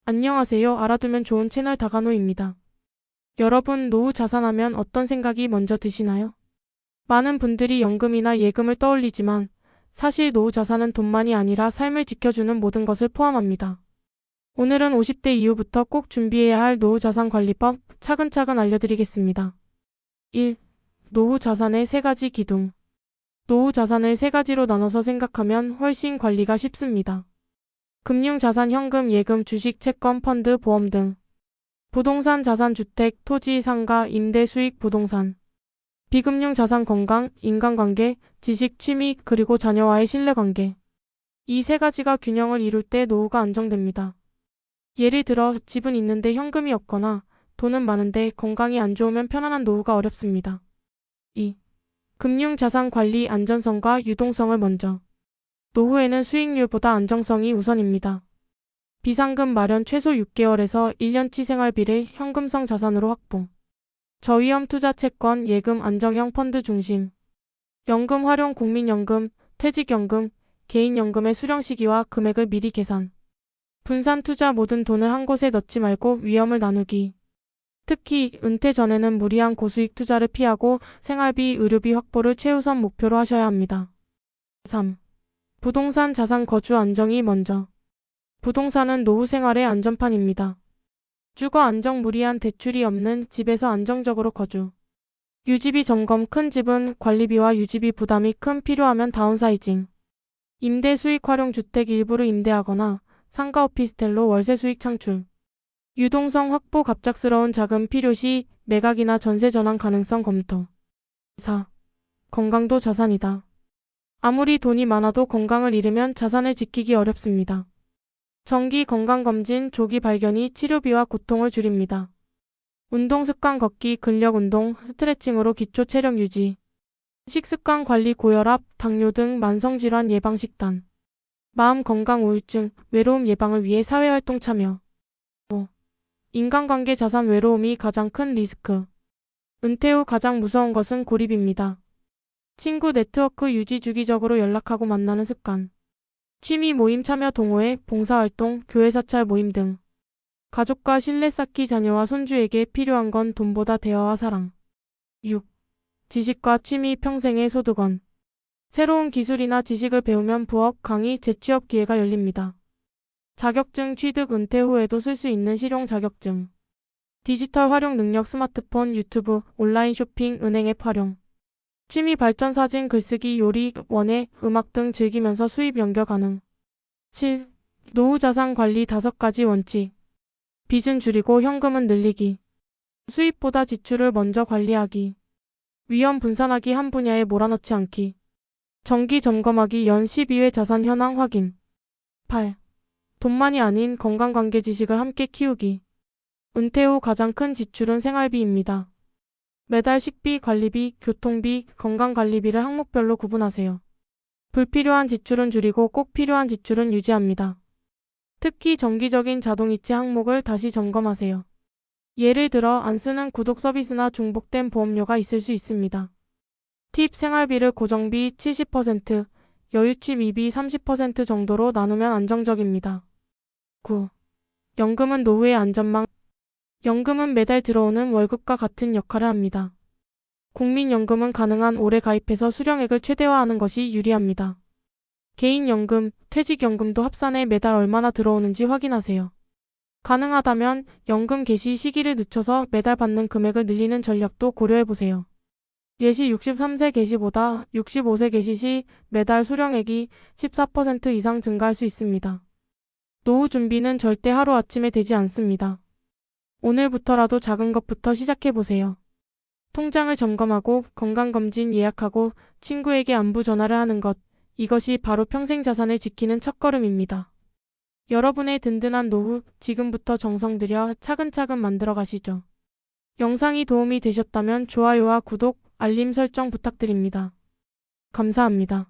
안녕하세요. 알아두면 좋은 채널 다가노입니다. 여러분, 노후 자산하면 어떤 생각이 먼저 드시나요? 많은 분들이 연금이나 예금을 떠올리지만 사실 노후 자산은 돈만이 아니라 삶을 지켜주는 모든 것을 포함합니다. 오늘은 50대 이후부터 꼭 준비해야 할 노후 자산 관리법 차근차근 알려드리겠습니다. 1. 노후 자산의 3가지 기둥. 노후 자산을 3가지로 나눠서 생각하면 훨씬 관리가 쉽습니다. 금융자산, 현금, 예금, 주식, 채권, 펀드, 보험 등. 부동산 자산, 주택, 토지, 상가, 임대, 수익, 부동산. 비금융 자산, 건강, 인간관계, 지식, 취미, 그리고 자녀와의 신뢰관계. 이 3가지가 균형을 이룰 때 노후가 안정됩니다. 예를 들어 집은 있는데 현금이 없거나 돈은 많은데 건강이 안 좋으면 편안한 노후가 어렵습니다. 2. 금융자산 관리 안전성과 유동성을 먼저. 노후에는 수익률보다 안정성이 우선입니다. 비상금 마련 최소 6개월에서 1년치 생활비를 현금성 자산으로 확보. 저위험 투자 채권, 예금, 안정형 펀드 중심. 연금 활용 국민연금, 퇴직연금, 개인연금의 수령 시기와 금액을 미리 계산. 분산 투자 모든 돈을 한 곳에 넣지 말고 위험을 나누기. 특히 은퇴 전에는 무리한 고수익 투자를 피하고 생활비, 의료비 확보를 최우선 목표로 하셔야 합니다. 3. 부동산 자산 거주 안정이 먼저. 부동산은 노후 생활의 안전판입니다. 주거 안정, 무리한 대출이 없는 집에서 안정적으로 거주. 유지비 점검, 큰 집은 관리비와 유지비 부담이 큰, 필요하면 다운사이징. 임대 수익 활용, 주택 일부를 임대하거나 상가 오피스텔로 월세 수익 창출. 유동성 확보, 갑작스러운 자금 필요시 매각이나 전세 전환 가능성 검토. 4. 건강도 자산이다. 아무리 돈이 많아도 건강을 잃으면 자산을 지키기 어렵습니다. 정기 건강검진, 조기 발견이 치료비와 고통을 줄입니다. 운동 습관, 걷기, 근력 운동, 스트레칭으로 기초 체력 유지. 식습관 관리, 고혈압, 당뇨 등 만성질환 예방 식단. 마음 건강, 우울증, 외로움 예방을 위해 사회활동 참여. 5. 인간관계 자산, 외로움이 가장 큰 리스크. 은퇴 후 가장 무서운 것은 고립입니다. 친구 네트워크 유지, 주기적으로 연락하고 만나는 습관. 취미 모임 참여, 동호회, 봉사활동, 교회 사찰 모임 등. 가족과 신뢰 쌓기, 자녀와 손주에게 필요한 건 돈보다 대화와 사랑. 6. 지식과 취미, 평생의 소득원. 새로운 기술이나 지식을 배우면 부업, 강의, 재취업 기회가 열립니다. 자격증 취득, 은퇴 후에도 쓸 수 있는 실용 자격증. 디지털 활용 능력, 스마트폰, 유튜브, 온라인 쇼핑, 은행 앱 활용. 취미 발전, 사진, 글쓰기, 요리, 원예, 음악 등 즐기면서 수입 연결 가능. 7. 노후 자산 관리 5가지 원칙. 빚은 줄이고 현금은 늘리기. 수입보다 지출을 먼저 관리하기. 위험 분산하기, 한 분야에 몰아넣지 않기. 정기 점검하기, 연 12회 자산 현황 확인. 8. 돈만이 아닌 건강관계 지식을 함께 키우기. 은퇴 후 가장 큰 지출은 생활비입니다. 매달 식비, 관리비, 교통비, 건강관리비를 항목별로 구분하세요. 불필요한 지출은 줄이고 꼭 필요한 지출은 유지합니다. 특히 정기적인 자동이체 항목을 다시 점검하세요. 예를 들어 안 쓰는 구독 서비스나 중복된 보험료가 있을 수 있습니다. 팁: 생활비를 고정비 70%, 여유치 미비 30% 정도로 나누면 안정적입니다. 9. 연금은 노후의 안전망. 연금은 매달 들어오는 월급과 같은 역할을 합니다. 국민연금은 가능한 오래 가입해서 수령액을 최대화하는 것이 유리합니다. 개인연금, 퇴직연금도 합산해 매달 얼마나 들어오는지 확인하세요. 가능하다면 연금 개시 시기를 늦춰서 매달 받는 금액을 늘리는 전략도 고려해보세요. 예시 63세 개시보다 65세 개시 시 매달 수령액이 14% 이상 증가할 수 있습니다. 노후 준비는 절대 하루아침에 되지 않습니다. 오늘부터라도 작은 것부터 시작해보세요. 통장을 점검하고 건강검진 예약하고 친구에게 안부 전화를 하는 것, 이것이 바로 평생 자산을 지키는 첫걸음입니다. 여러분의 든든한 노후, 지금부터 정성 들여 차근차근 만들어 가시죠. 영상이 도움이 되셨다면 좋아요와 구독, 알림 설정 부탁드립니다. 감사합니다.